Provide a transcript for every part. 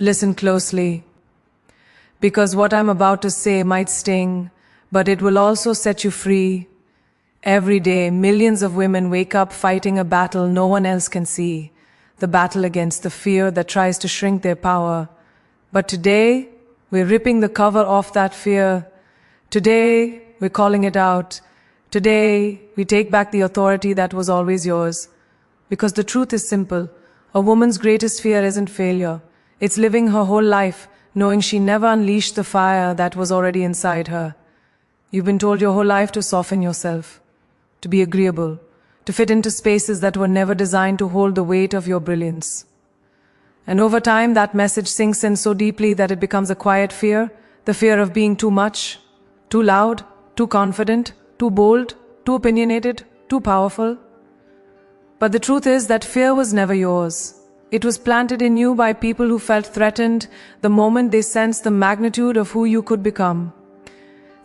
Listen closely, because what I'm about to say might sting, but it will also set you free. Every day, millions of women wake up fighting a battle no one else can see, the battle against the fear that tries to shrink their power. But today, we're ripping the cover off that fear. Today, we're calling it out. Today, we take back the authority that was always yours. Because the truth is simple. A woman's greatest fear isn't failure. It's living her whole life knowing she never unleashed the fire that was already inside her. You've been told your whole life to soften yourself, to be agreeable, to fit into spaces that were never designed to hold the weight of your brilliance. And over time, that message sinks in so deeply that it becomes a quiet fear, the fear of being too much, too loud, too confident, too bold, too opinionated, too powerful. But the truth is that fear was never yours. It was planted in you by people who felt threatened the moment they sensed the magnitude of who you could become.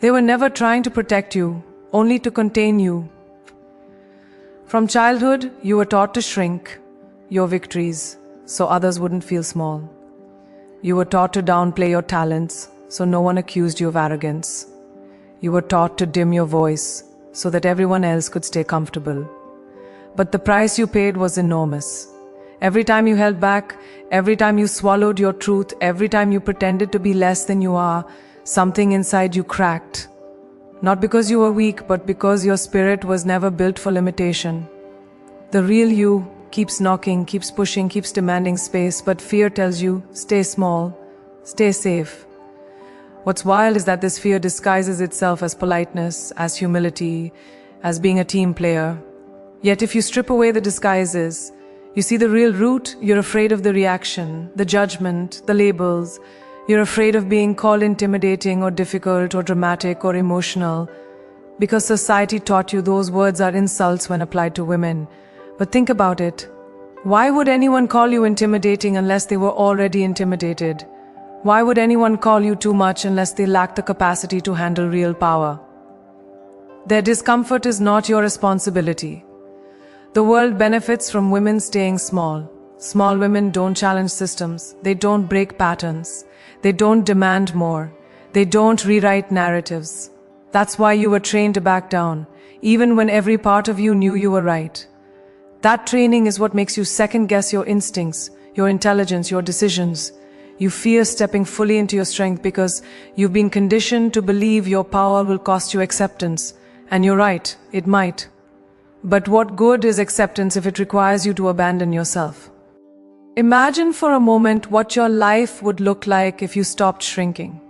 They were never trying to protect you, only to contain you. From childhood, you were taught to shrink your victories so others wouldn't feel small. You were taught to downplay your talents so no one accused you of arrogance. You were taught to dim your voice so that everyone else could stay comfortable. But the price you paid was enormous. Every time you held back, every time you swallowed your truth, every time you pretended to be less than you are, something inside you cracked. Not because you were weak, but because your spirit was never built for limitation. The real you keeps knocking, keeps pushing, keeps demanding space, but fear tells you, stay small, stay safe. What's wild is that this fear disguises itself as politeness, as humility, as being a team player. Yet if you strip away the disguises, you see the real root. You're afraid of the reaction, the judgment, the labels. You're afraid of being called intimidating or difficult or dramatic or emotional, because society taught you those words are insults when applied to women. But think about it. Why would anyone call you intimidating unless they were already intimidated? Why would anyone call you too much unless they lacked the capacity to handle real power? Their discomfort is not your responsibility. The world benefits from women staying small. Small women don't challenge systems. They don't break patterns. They don't demand more. They don't rewrite narratives. That's why you were trained to back down, even when every part of you knew you were right. That training is what makes you second-guess your instincts, your intelligence, your decisions. You fear stepping fully into your strength because you've been conditioned to believe your power will cost you acceptance. And you're right, it might. But what good is acceptance if it requires you to abandon yourself? Imagine for a moment what your life would look like if you stopped shrinking.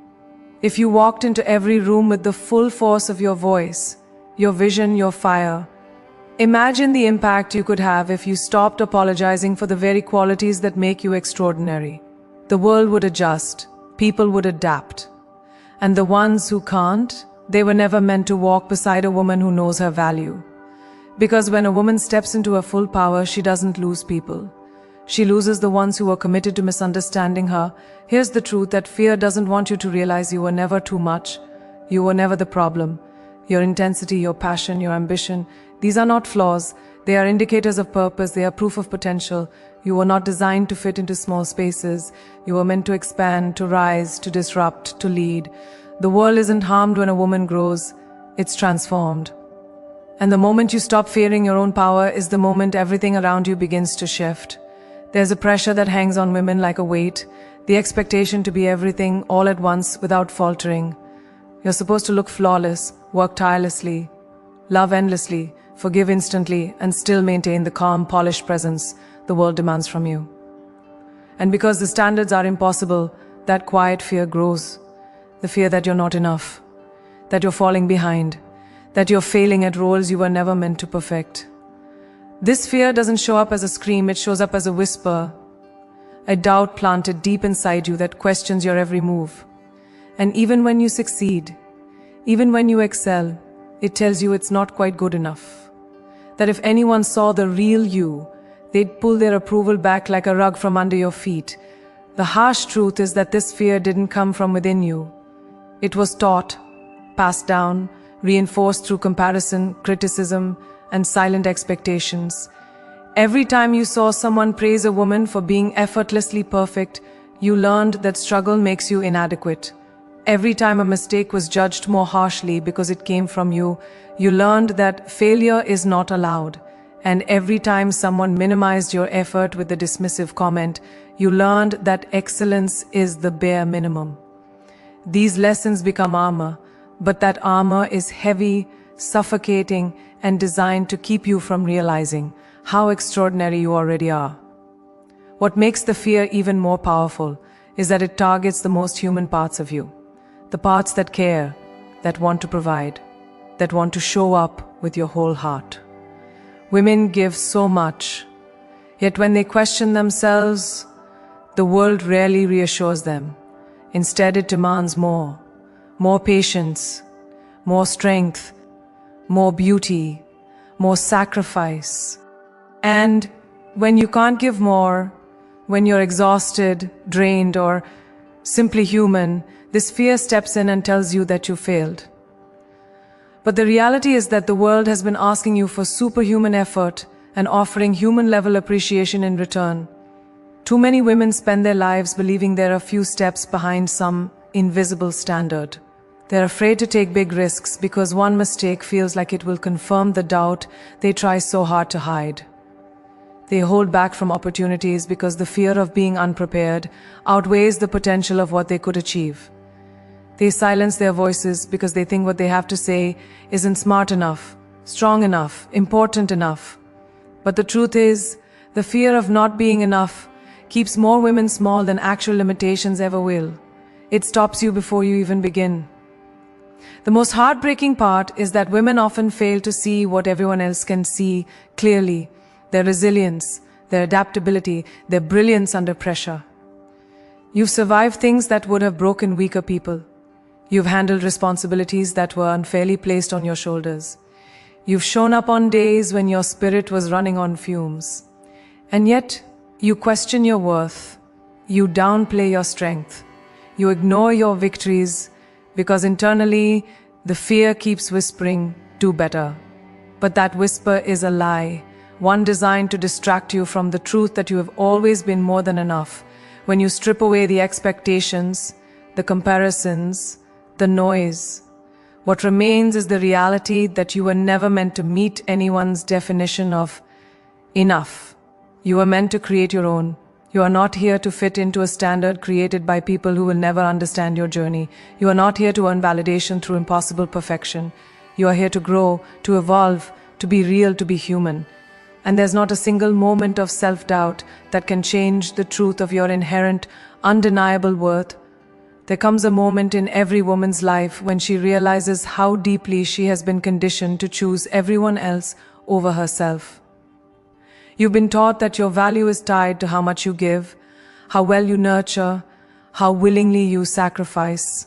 If you walked into every room with the full force of your voice, your vision, your fire. Imagine the impact you could have if you stopped apologizing for the very qualities that make you extraordinary. The world would adjust, people would adapt. And the ones who can't, they were never meant to walk beside a woman who knows her value. Because when a woman steps into her full power, she doesn't lose people. She loses the ones who are committed to misunderstanding her. Here's the truth, that fear doesn't want you to realize you were never too much. You were never the problem. Your intensity, your passion, your ambition, these are not flaws. They are indicators of purpose. They are proof of potential. You were not designed to fit into small spaces. You were meant to expand, to rise, to disrupt, to lead. The world isn't harmed when a woman grows. It's transformed. And the moment you stop fearing your own power is the moment everything around you begins to shift. There's a pressure that hangs on women like a weight, the expectation to be everything all at once without faltering. You're supposed to look flawless, work tirelessly, love endlessly, forgive instantly, and still maintain the calm, polished presence the world demands from you. And because the standards are impossible, that quiet fear grows. The fear that you're not enough, that you're falling behind, that you're failing at roles you were never meant to perfect. This fear doesn't show up as a scream, it shows up as a whisper, a doubt planted deep inside you that questions your every move. And even when you succeed, even when you excel, it tells you it's not quite good enough. That if anyone saw the real you, they'd pull their approval back like a rug from under your feet. The harsh truth is that this fear didn't come from within you. It was taught, passed down, reinforced through comparison, criticism, and silent expectations. Every time you saw someone praise a woman for being effortlessly perfect, you learned that struggle makes you inadequate. Every time a mistake was judged more harshly because it came from you, you learned that failure is not allowed. And every time someone minimized your effort with a dismissive comment, you learned that excellence is the bare minimum. These lessons become armor, but that armor is heavy, suffocating, and designed to keep you from realizing how extraordinary you already are. What makes the fear even more powerful is that it targets the most human parts of you. The parts that care, that want to provide, that want to show up with your whole heart. Women give so much, yet when they question themselves, the world rarely reassures them. Instead, it demands more patience, more strength, more beauty, more sacrifice. And when you can't give more, when you're exhausted, drained, or simply human, this fear steps in and tells you that you failed. But the reality is that the world has been asking you for superhuman effort and offering human-level appreciation in return. Too many women spend their lives believing they're a few steps behind some invisible standard. They're afraid to take big risks because one mistake feels like it will confirm the doubt they try so hard to hide. They hold back from opportunities because the fear of being unprepared outweighs the potential of what they could achieve. They silence their voices because they think what they have to say isn't smart enough, strong enough, important enough. But the truth is, the fear of not being enough keeps more women small than actual limitations ever will. It stops you before you even begin. The most heartbreaking part is that women often fail to see what everyone else can see clearly: their resilience, their adaptability, their brilliance under pressure. You've survived things that would have broken weaker people. You've handled responsibilities that were unfairly placed on your shoulders. You've shown up on days when your spirit was running on fumes. And yet, you question your worth. You downplay your strength. You ignore your victories because internally, the fear keeps whispering, "Do better." But that whisper is a lie, one designed to distract you from the truth that you have always been more than enough. When you strip away the expectations, the comparisons, the noise, what remains is the reality that you were never meant to meet anyone's definition of enough. You were meant to create your own. You are not here to fit into a standard created by people who will never understand your journey. You are not here to earn validation through impossible perfection. You are here to grow, to evolve, to be real, to be human. And there's not a single moment of self-doubt that can change the truth of your inherent, undeniable worth. There comes a moment in every woman's life when she realizes how deeply she has been conditioned to choose everyone else over herself. You've been taught that your value is tied to how much you give, how well you nurture, how willingly you sacrifice.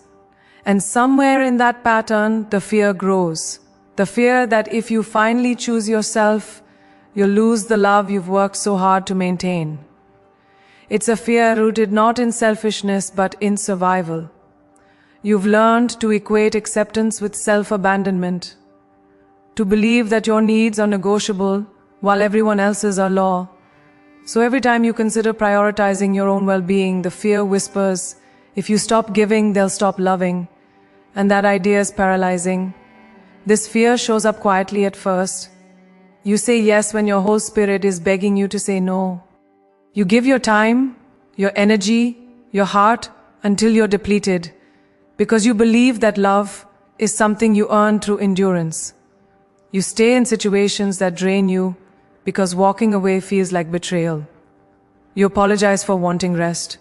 And somewhere in that pattern, the fear grows. The fear that if you finally choose yourself, you'll lose the love you've worked so hard to maintain. It's a fear rooted not in selfishness but in survival. You've learned to equate acceptance with self-abandonment, to believe that your needs are negotiable while everyone else's are law. So every time you consider prioritizing your own well-being, the fear whispers, if you stop giving, they'll stop loving. And that idea is paralyzing. This fear shows up quietly at first. You say yes when your whole spirit is begging you to say no. You give your time, your energy, your heart until you're depleted, because you believe that love is something you earn through endurance. You stay in situations that drain you because walking away feels like betrayal. You apologize for wanting rest.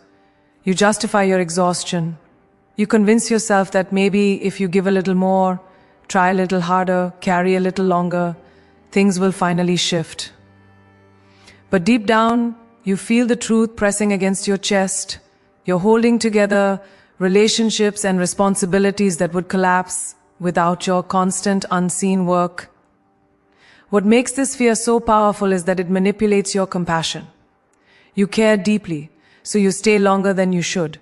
You justify your exhaustion. You convince yourself that maybe if you give a little more, try a little harder, carry a little longer, things will finally shift. But deep down, you feel the truth pressing against your chest. You're holding together relationships and responsibilities that would collapse without your constant unseen work. What makes this fear so powerful is that it manipulates your compassion. You care deeply, so you stay longer than you should.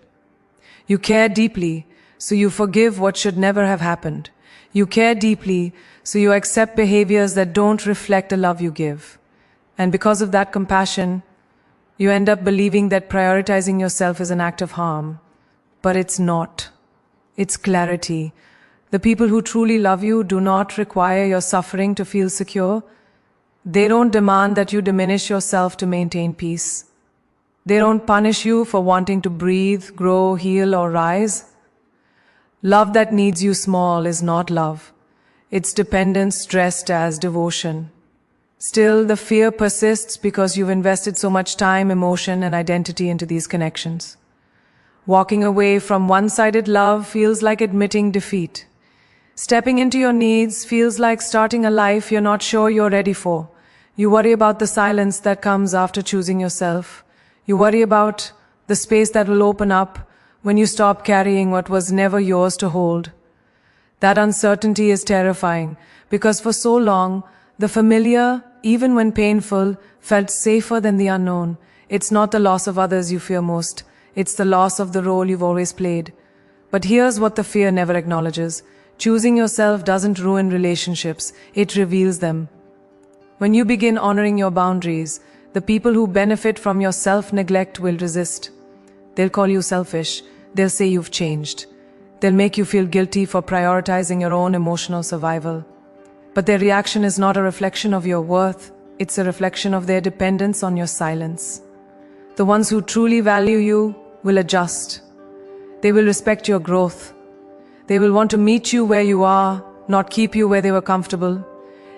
You care deeply, so you forgive what should never have happened. You care deeply, so you accept behaviors that don't reflect the love you give. And because of that compassion, You end up believing that prioritizing yourself is an act of harm. But it's not. It's clarity. The people who truly love you do not require your suffering to feel secure. They don't demand that you diminish yourself to maintain peace. They don't punish you for wanting to breathe, grow, heal, or rise. Love that needs you small is not love. It's dependence dressed as devotion. Still, the fear persists because you've invested so much time, emotion, and identity into these connections. Walking away from one-sided love feels like admitting defeat. Stepping into your needs feels like starting a life you're not sure you're ready for. You worry about the silence that comes after choosing yourself. You worry about the space that will open up when you stop carrying what was never yours to hold. That uncertainty is terrifying because for so long, the familiar, even when painful, felt safer than the unknown. It's not the loss of others you fear most. It's the loss of the role you've always played. But here's what the fear never acknowledges. Choosing yourself doesn't ruin relationships. It reveals them. When you begin honoring your boundaries, the people who benefit from your self-neglect will resist. They'll call you selfish. They'll say you've changed. They'll make you feel guilty for prioritizing your own emotional survival. But their reaction is not a reflection of your worth. It's a reflection of their dependence on your silence. The ones who truly value you will adjust. They will respect your growth. They will want to meet you where you are, not keep you where they were comfortable.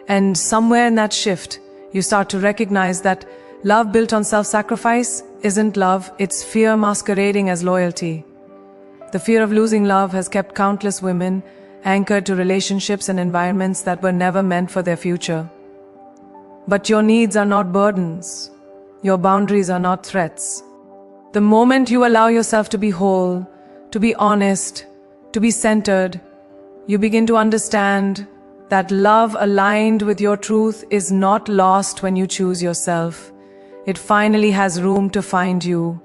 And somewhere in that shift, you start to recognize that love built on self-sacrifice isn't love, it's fear masquerading as loyalty. The fear of losing love has kept countless women anchored to relationships and environments that were never meant for their future. But your needs are not burdens. Your boundaries are not threats. The moment you allow yourself to be whole, to be honest, to be centered, you begin to understand that love aligned with your truth is not lost when you choose yourself. It finally has room to find you.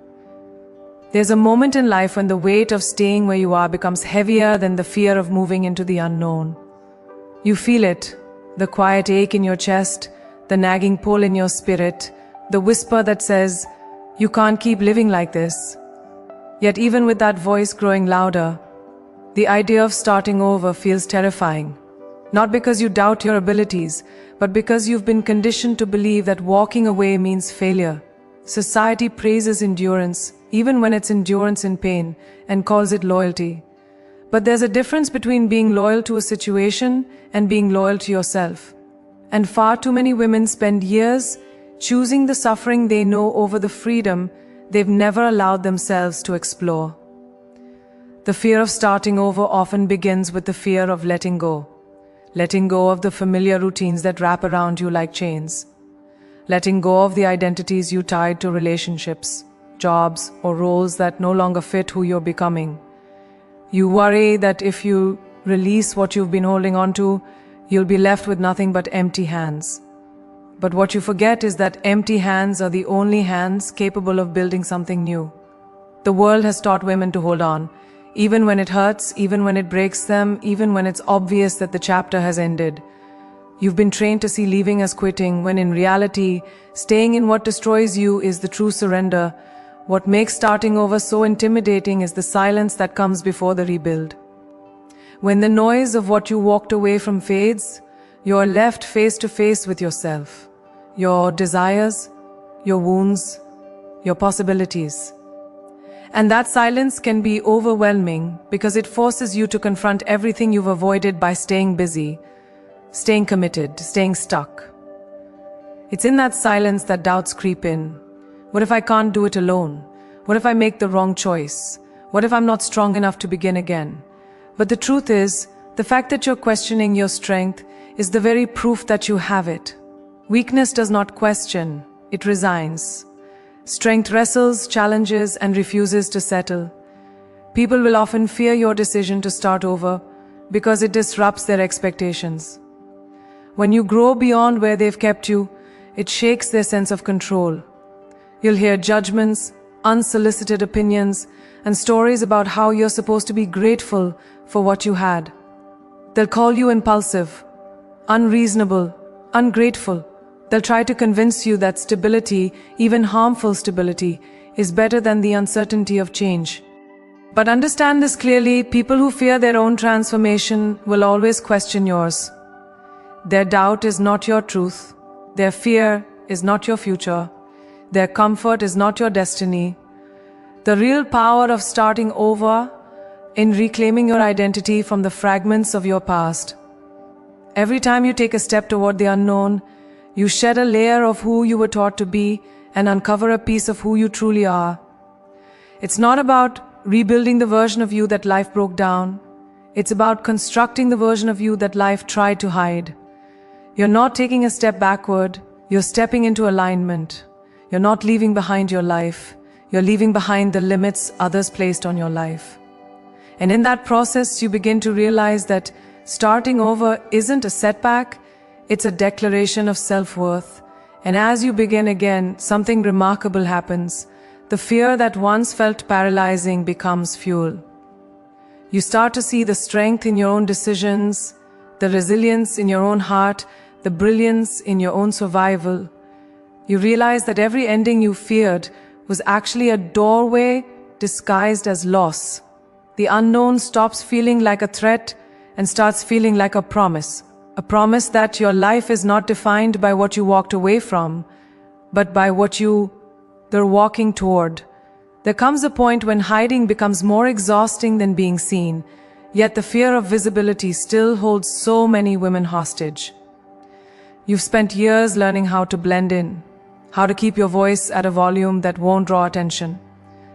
There's a moment in life when the weight of staying where you are becomes heavier than the fear of moving into the unknown. You feel it, the quiet ache in your chest, the nagging pull in your spirit, the whisper that says, you can't keep living like this. Yet even with that voice growing louder, the idea of starting over feels terrifying. Not because you doubt your abilities, but because you've been conditioned to believe that walking away means failure. Society praises endurance, even when it's endurance in pain, and calls it loyalty. But there's a difference between being loyal to a situation and being loyal to yourself. And far too many women spend years choosing the suffering they know over the freedom they've never allowed themselves to explore. The fear of starting over often begins with the fear of letting go. Letting go of the familiar routines that wrap around you like chains. Letting go of the identities you tied to relationships, jobs, or roles that no longer fit who you're becoming. You worry that if you release what you've been holding on to, you'll be left with nothing but empty hands. But what you forget is that empty hands are the only hands capable of building something new. The world has taught women to hold on, even when it hurts, even when it breaks them, even when it's obvious that the chapter has ended. You've been trained to see leaving as quitting, when in reality, staying in what destroys you is the true surrender. What makes starting over so intimidating is the silence that comes before the rebuild. When the noise of what you walked away from fades, you're left face to face with yourself, your desires, your wounds, your possibilities. And that silence can be overwhelming because it forces you to confront everything you've avoided by staying busy, staying committed, staying stuck. It's in that silence that doubts creep in. What if I can't do it alone? What if I make the wrong choice? What if I'm not strong enough to begin again? But the truth is, the fact that you're questioning your strength is the very proof that you have it. Weakness does not question, it resigns. Strength wrestles, challenges, and refuses to settle. People will often fear your decision to start over because it disrupts their expectations. When you grow beyond where they've kept you, it shakes their sense of control. You'll hear judgments, unsolicited opinions, and stories about how you're supposed to be grateful for what you had. They'll call you impulsive, unreasonable, ungrateful, They'll try to convince you that stability, even harmful stability, is better than the uncertainty of change. But understand this clearly, people who fear their own transformation will always question yours. Their doubt is not your truth. Their fear is not your future. Their comfort is not your destiny. The real power of starting over in reclaiming your identity from the fragments of your past. Every time you take a step toward the unknown, you shed a layer of who you were taught to be and uncover a piece of who you truly are. It's not about rebuilding the version of you that life broke down. It's about constructing the version of you that life tried to hide. You're not taking a step backward, you're stepping into alignment. You're not leaving behind your life, you're leaving behind the limits others placed on your life. And in that process, you begin to realize that starting over isn't a setback, it's a declaration of self-worth. And as you begin again, something remarkable happens. The fear that once felt paralyzing becomes fuel. You start to see the strength in your own decisions, the resilience in your own heart, the brilliance in your own survival. You realize that every ending you feared was actually a doorway disguised as loss. The unknown stops feeling like a threat and starts feeling like a promise that your life is not defined by what you walked away from, but by what you're walking toward. There comes a point when hiding becomes more exhausting than being seen, yet the fear of visibility still holds so many women hostage. You've spent years learning how to blend in, how to keep your voice at a volume that won't draw attention,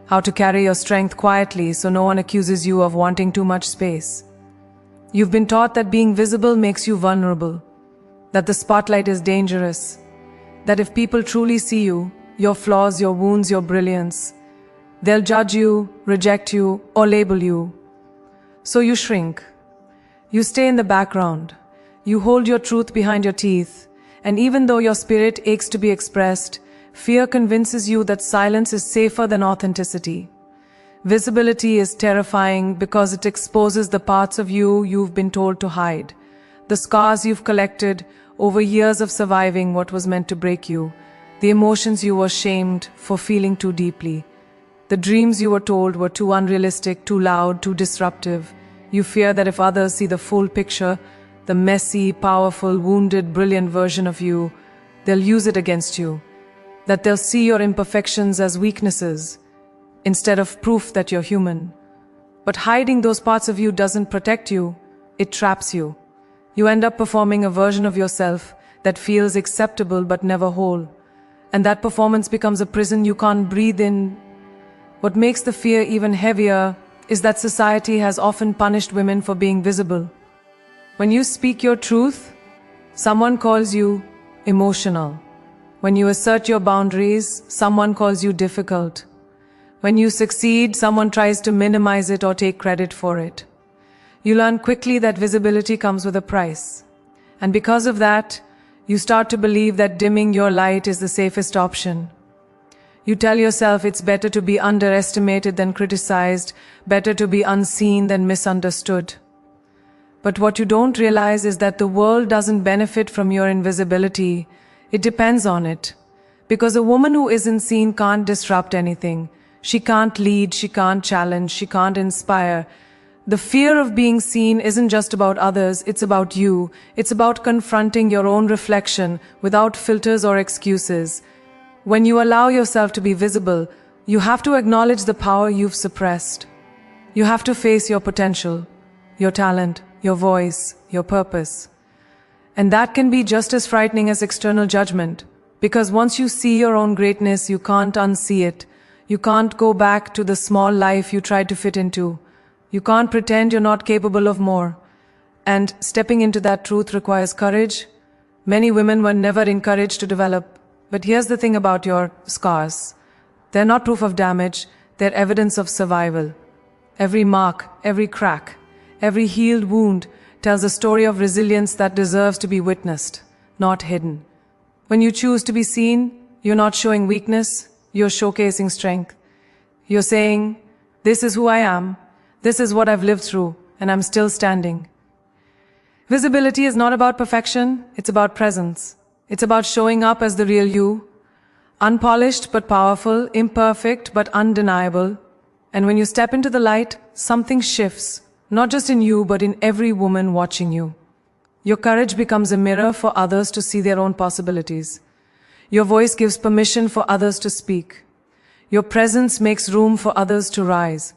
how to carry your strength quietly so no one accuses you of wanting too much space. You've been taught that being visible makes you vulnerable, that the spotlight is dangerous, that if people truly see you, your flaws, your wounds, your brilliance, they'll judge you, reject you, or label you. So you shrink. You stay in the background. You hold your truth behind your teeth, and even though your spirit aches to be expressed, fear convinces you that silence is safer than authenticity. Visibility is terrifying because it exposes the parts of you you've been told to hide, the scars you've collected over years of surviving what was meant to break you, the emotions you were shamed for feeling too deeply, the dreams you were told were too unrealistic, too loud, too disruptive. You fear that if others see the full picture, the messy, powerful, wounded, brilliant version of you, they'll use it against you, that they'll see your imperfections as weaknesses, instead of proof that you're human. But hiding those parts of you doesn't protect you, it traps you. You end up performing a version of yourself that feels acceptable but never whole. And that performance becomes a prison you can't breathe in. What makes the fear even heavier is that society has often punished women for being visible. When you speak your truth, someone calls you emotional. When you assert your boundaries, someone calls you difficult. When you succeed, someone tries to minimize it or take credit for it. You learn quickly that visibility comes with a price. And because of that, you start to believe that dimming your light is the safest option. You tell yourself it's better to be underestimated than criticized, better to be unseen than misunderstood. But what you don't realize is that the world doesn't benefit from your invisibility. It depends on it. Because a woman who isn't seen can't disrupt anything. She can't lead, she can't challenge, she can't inspire. The fear of being seen isn't just about others, it's about you. It's about confronting your own reflection without filters or excuses. When you allow yourself to be visible, you have to acknowledge the power you've suppressed. You have to face your potential, your talent, your voice, your purpose. And that can be just as frightening as external judgment, because once you see your own greatness, you can't unsee it. You can't go back to the small life you tried to fit into. You can't pretend you're not capable of more. And stepping into that truth requires courage. Many women were never encouraged to develop. But here's the thing about your scars. They're not proof of damage, they're evidence of survival. Every mark, every crack, every healed wound tells a story of resilience that deserves to be witnessed, not hidden. When you choose to be seen, you're not showing weakness, you're showcasing strength. You're saying, this is who I am, this is what I've lived through, and I'm still standing. Visibility is not about perfection, it's about presence. It's about showing up as the real you, unpolished but powerful, imperfect but undeniable. And when you step into the light, something shifts, not just in you but in every woman watching you. Your courage becomes a mirror for others to see their own possibilities. Your voice gives permission for others to speak. Your presence makes room for others to rise.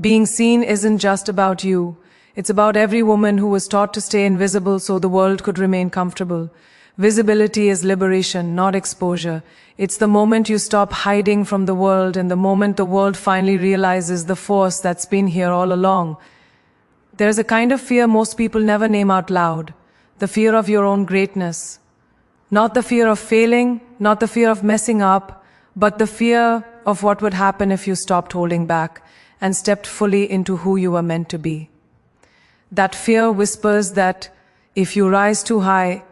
Being seen isn't just about you. It's about every woman who was taught to stay invisible so the world could remain comfortable. Visibility is liberation, not exposure. It's the moment you stop hiding from the world and the moment the world finally realizes the force that's been here all along. There's a kind of fear most people never name out loud. The fear of your own greatness. Not the fear of failing, not the fear of messing up, but the fear of what would happen if you stopped holding back and stepped fully into who you were meant to be. That fear whispers that if you rise too high,